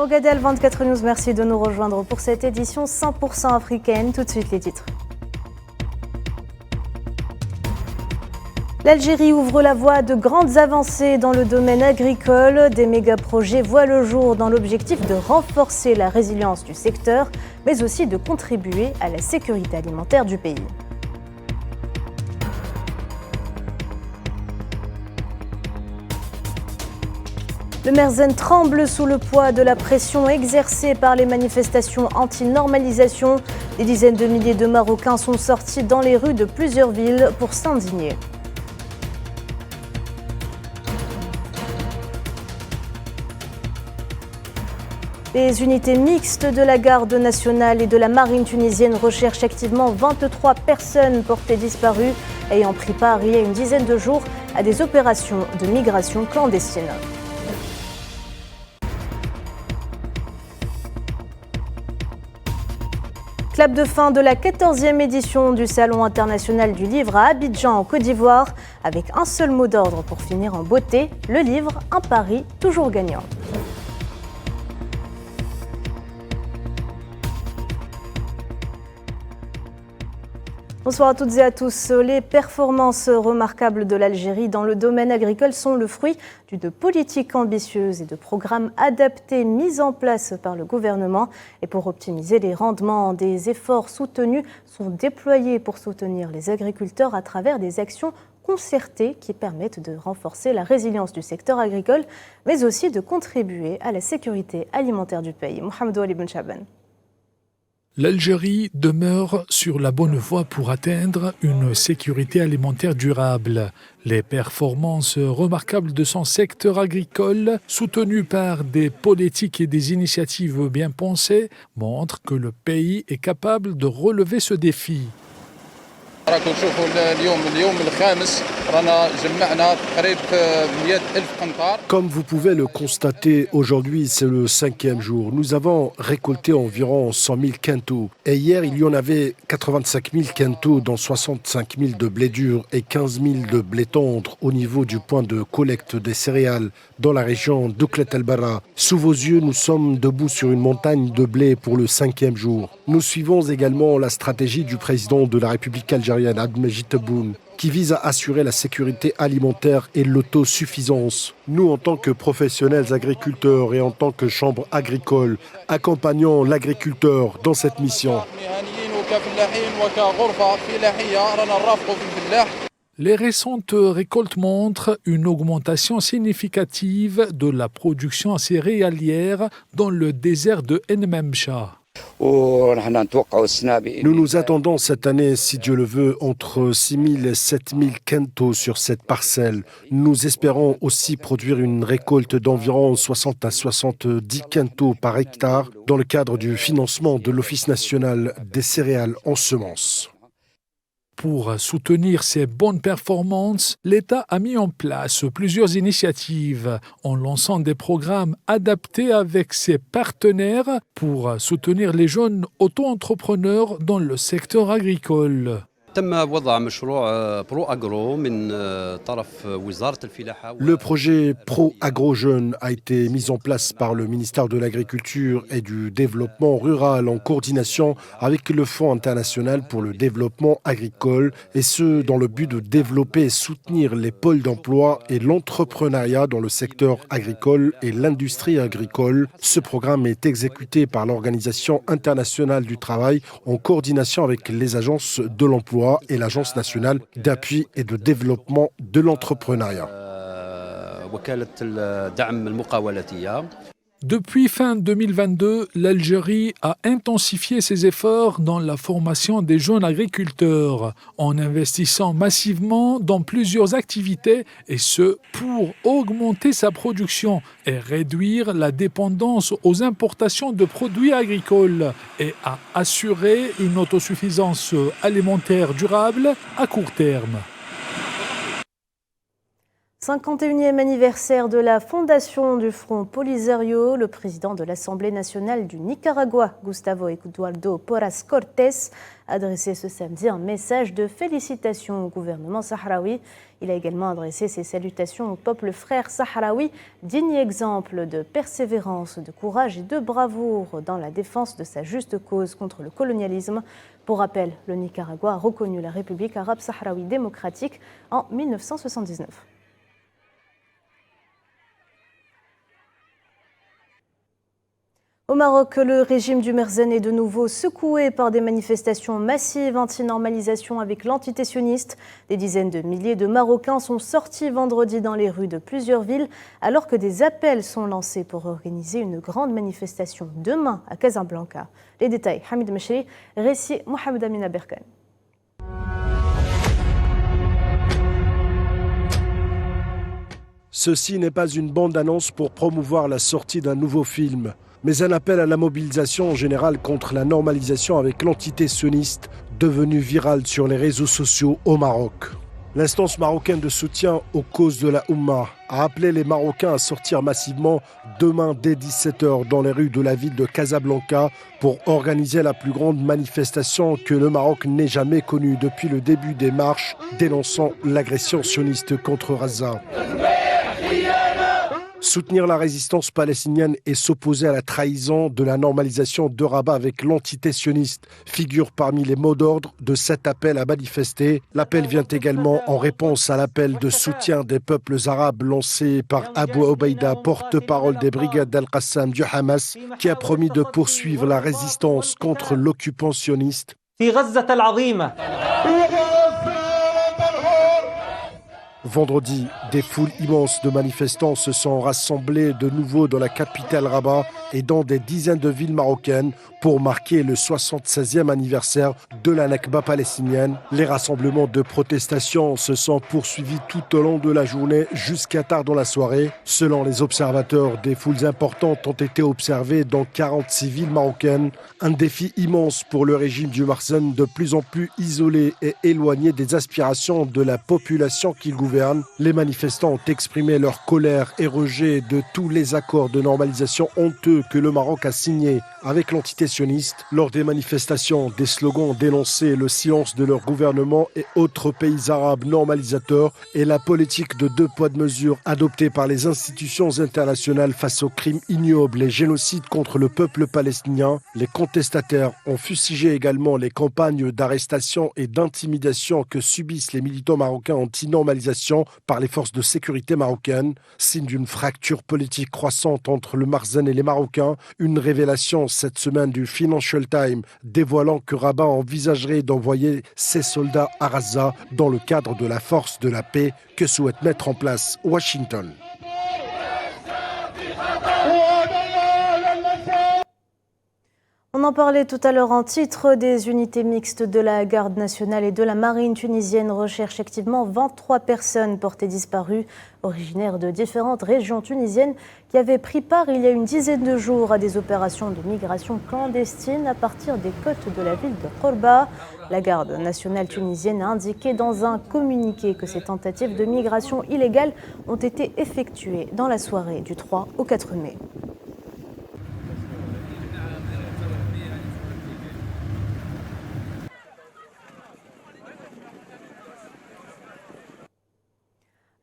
Ogadel 24 News, merci de nous rejoindre pour cette édition 100% africaine. Tout de suite les titres. L'Algérie ouvre la voie de grandes avancées dans le domaine agricole. Des méga-projets voient le jour dans l'objectif de renforcer la résilience du secteur, mais aussi de contribuer à la sécurité alimentaire du pays. Le Merzen tremble sous le poids de la pression exercée par les manifestations anti-normalisation. Des dizaines de milliers de Marocains sont sortis dans les rues de plusieurs villes pour s'indigner. Les unités mixtes de la garde nationale et de la marine tunisienne recherchent activement 23 personnes portées disparues, ayant pris part il y a une dizaine de jours à des opérations de migration clandestine. Clap de fin de la 14e édition du Salon international du livre à Abidjan en Côte d'Ivoire, avec un seul mot d'ordre pour finir en beauté, le livre, un pari toujours gagnant. Bonsoir à toutes et à tous. Les performances remarquables de l'Algérie dans le domaine agricole sont le fruit d'une politique ambitieuse et de programmes adaptés mis en place par le gouvernement. Et pour optimiser les rendements, des efforts soutenus sont déployés pour soutenir les agriculteurs à travers des actions concertées qui permettent de renforcer la résilience du secteur agricole, mais aussi de contribuer à la sécurité alimentaire du pays. Mohamed Ouali Ben Chaban. L'Algérie demeure sur la bonne voie pour atteindre une sécurité alimentaire durable. Les performances remarquables de son secteur agricole, soutenues par des politiques et des initiatives bien pensées, montrent que le pays est capable de relever ce défi. Comme vous pouvez le constater, aujourd'hui c'est le 5e jour. Nous avons récolté environ 100 000 quintaux. Et hier, il y en avait 85 000 quintaux, dont 65 000 de blé dur et 15 000 de blé tendre au niveau du point de collecte des céréales dans la région d'Ouklet el-Barra. Sous vos yeux, nous sommes debout sur une montagne de blé pour le 5e jour. Nous suivons également la stratégie du président de la République algérienne, Abdelmajid Tebboune, qui vise à assurer la sécurité alimentaire et l'autosuffisance. Nous, en tant que professionnels agriculteurs et en tant que chambre agricole, accompagnons l'agriculteur dans cette mission. Les récentes récoltes montrent une augmentation significative de la production céréalière dans le désert de N'Memcha. Nous nous attendons cette année, si Dieu le veut, entre 6 000 et 7 000 quintaux sur cette parcelle. Nous espérons aussi produire une récolte d'environ 60 à 70 quintaux par hectare dans le cadre du financement de l'Office national des céréales en semences. Pour soutenir ces bonnes performances, l'État a mis en place plusieurs initiatives en lançant des programmes adaptés avec ses partenaires pour soutenir les jeunes auto-entrepreneurs dans le secteur agricole. Le projet Pro Agro Jeunes a été mis en place par le ministère de l'Agriculture et du Développement rural en coordination avec le Fonds international pour le développement agricole, et ce dans le but de développer et soutenir les pôles d'emploi et l'entrepreneuriat dans le secteur agricole et l'industrie agricole. Ce programme est exécuté par l'Organisation internationale du travail en coordination avec les agences de l'emploi et l'Agence nationale d'appui et de développement de l'entrepreneuriat. Depuis fin 2022, l'Algérie a intensifié ses efforts dans la formation des jeunes agriculteurs en investissant massivement dans plusieurs activités, et ce pour augmenter sa production et réduire la dépendance aux importations de produits agricoles et à assurer une autosuffisance alimentaire durable à court terme. 51e anniversaire de la fondation du Front Polisario, le président de l'Assemblée nationale du Nicaragua, Gustavo Eduardo Porras Cortés, a adressé ce samedi un message de félicitations au gouvernement sahraoui. Il a également adressé ses salutations au peuple frère sahraoui, digne exemple de persévérance, de courage et de bravoure dans la défense de sa juste cause contre le colonialisme. Pour rappel, le Nicaragua a reconnu la République arabe sahraoui démocratique en 1979. Au Maroc, le régime du Merzen est de nouveau secoué par des manifestations massives anti-normalisation avec l'entité sioniste. Des dizaines de milliers de Marocains sont sortis vendredi dans les rues de plusieurs villes, alors que des appels sont lancés pour organiser une grande manifestation demain à Casablanca. Les détails, Hamid Mechri, récit Mohamed Amina Berkan. Ceci n'est pas une bande-annonce pour promouvoir la sortie d'un nouveau film, mais un appel à la mobilisation générale contre la normalisation avec l'entité sioniste devenue virale sur les réseaux sociaux au Maroc. L'instance marocaine de soutien aux causes de la Oumma a appelé les Marocains à sortir massivement demain dès 17h dans les rues de la ville de Casablanca pour organiser la plus grande manifestation que le Maroc n'ait jamais connue depuis le début des marches dénonçant l'agression sioniste contre Gaza. Soutenir la résistance palestinienne et s'opposer à la trahison de la normalisation de Rabat avec l'entité sioniste figure parmi les mots d'ordre de cet appel à manifester. L'appel vient également en réponse à l'appel de soutien des peuples arabes lancé par Abu Obeida, porte-parole des brigades d'Al-Qassam du Hamas, qui a promis de poursuivre la résistance contre l'occupant sioniste. Vendredi, des foules immenses de manifestants se sont rassemblés de nouveau dans la capitale Rabat et dans des dizaines de villes marocaines pour marquer le 76e anniversaire de la Nakba palestinienne. Les rassemblements de protestation se sont poursuivis tout au long de la journée jusqu'à tard dans la soirée. Selon les observateurs, des foules importantes ont été observées dans 46 villes marocaines. Un défi immense pour le régime du Merzen, de plus en plus isolé et éloigné des aspirations de la population qu'il gouverne. Les manifestants ont exprimé leur colère et rejet de tous les accords de normalisation honteux que le Maroc a signés avec l'entité sioniste. Lors des manifestations, des slogans ont dénoncé le silence de leur gouvernement et autres pays arabes normalisateurs et la politique de deux poids de mesures adoptée par les institutions internationales face aux crimes ignobles et génocides contre le peuple palestinien. Les contestataires ont fustigé également les campagnes d'arrestation et d'intimidation que subissent les militants marocains anti-normalisation par les forces de sécurité marocaines, signe d'une fracture politique croissante entre le Merzen et les Marocains. Une révélation cette semaine du Financial Times dévoilant que Rabat envisagerait d'envoyer ses soldats à Gaza dans le cadre de la force de la paix que souhaite mettre en place Washington. On en parlait tout à l'heure en titre, des unités mixtes de la Garde nationale et de la marine tunisienne recherchent activement 23 personnes portées disparues, originaires de différentes régions tunisiennes, qui avaient pris part il y a une dizaine de jours à des opérations de migration clandestine à partir des côtes de la ville de Korba. La Garde nationale tunisienne a indiqué dans un communiqué que ces tentatives de migration illégale ont été effectuées dans la soirée du 3 au 4 mai.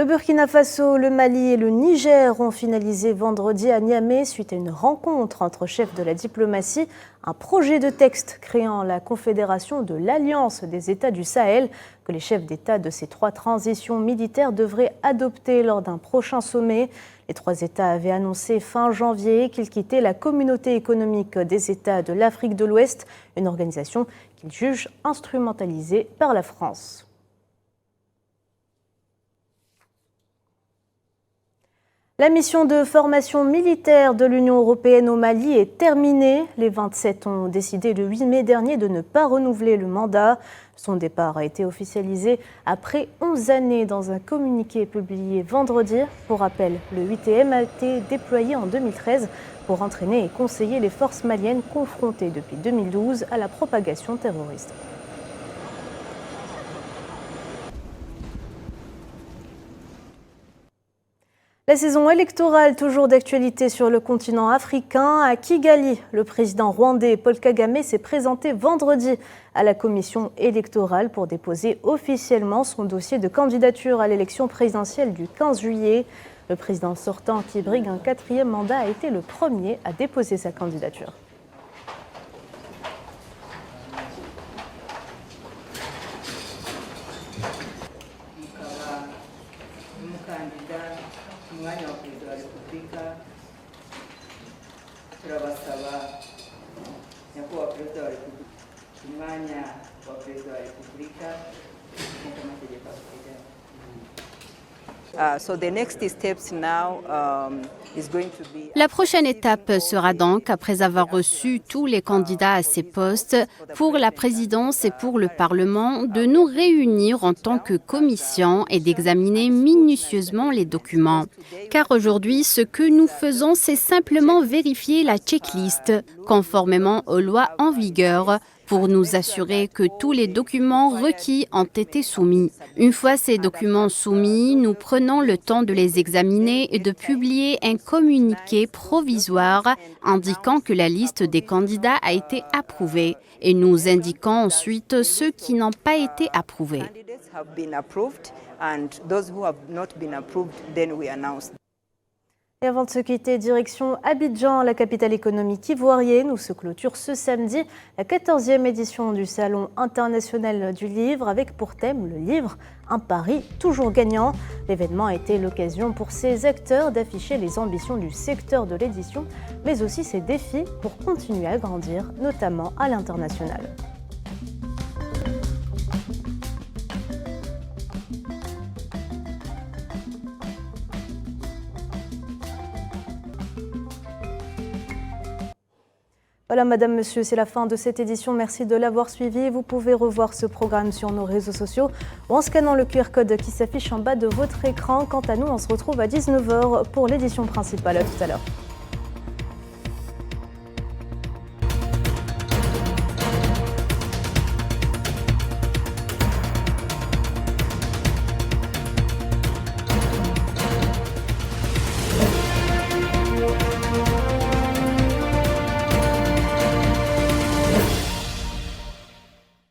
Le Burkina Faso, le Mali et le Niger ont finalisé vendredi à Niamey, suite à une rencontre entre chefs de la diplomatie, un projet de texte créant la Confédération de l'Alliance des États du Sahel que les chefs d'État de ces trois transitions militaires devraient adopter lors d'un prochain sommet. Les trois États avaient annoncé fin janvier qu'ils quittaient la Communauté économique des États de l'Afrique de l'Ouest, une organisation qu'ils jugent instrumentalisée par la France. La mission de formation militaire de l'Union européenne au Mali est terminée. Les 27 ont décidé le 8 mai dernier de ne pas renouveler le mandat. Son départ a été officialisé après 11 années dans un communiqué publié vendredi. Pour rappel, le 8e a été déployé en 2013 pour entraîner et conseiller les forces maliennes confrontées depuis 2012 à la propagation terroriste. La saison électorale, toujours d'actualité sur le continent africain. À Kigali, le président rwandais Paul Kagame s'est présenté vendredi à la commission électorale pour déposer officiellement son dossier de candidature à l'élection présidentielle du 15 juillet. Le président sortant, qui brigue un 4e mandat, a été le premier à déposer sa candidature. La prochaine étape sera donc, après avoir reçu tous les candidats à ces postes, pour la présidence et pour le Parlement, de nous réunir en tant que commission et d'examiner minutieusement les documents. Car aujourd'hui, ce que nous faisons, c'est simplement vérifier la checklist, conformément aux lois en vigueur, pour nous assurer que tous les documents requis ont été soumis. Une fois ces documents soumis, nous prenons le temps de les examiner et de publier un communiqué provisoire indiquant que la liste des candidats a été approuvée et nous indiquons ensuite ceux qui n'ont pas été approuvés. Et avant de se quitter, direction Abidjan, la capitale économique ivoirienne, où se clôture ce samedi la 14e édition du Salon international du livre, avec pour thème le livre, un pari toujours gagnant. L'événement a été l'occasion pour ses acteurs d'afficher les ambitions du secteur de l'édition, mais aussi ses défis pour continuer à grandir, notamment à l'international. Voilà, madame, monsieur, c'est la fin de cette édition. Merci de l'avoir suivi. Vous pouvez revoir ce programme sur nos réseaux sociaux ou en scannant le QR code qui s'affiche en bas de votre écran. Quant à nous, on se retrouve à 19h pour l'édition principale. À tout à l'heure.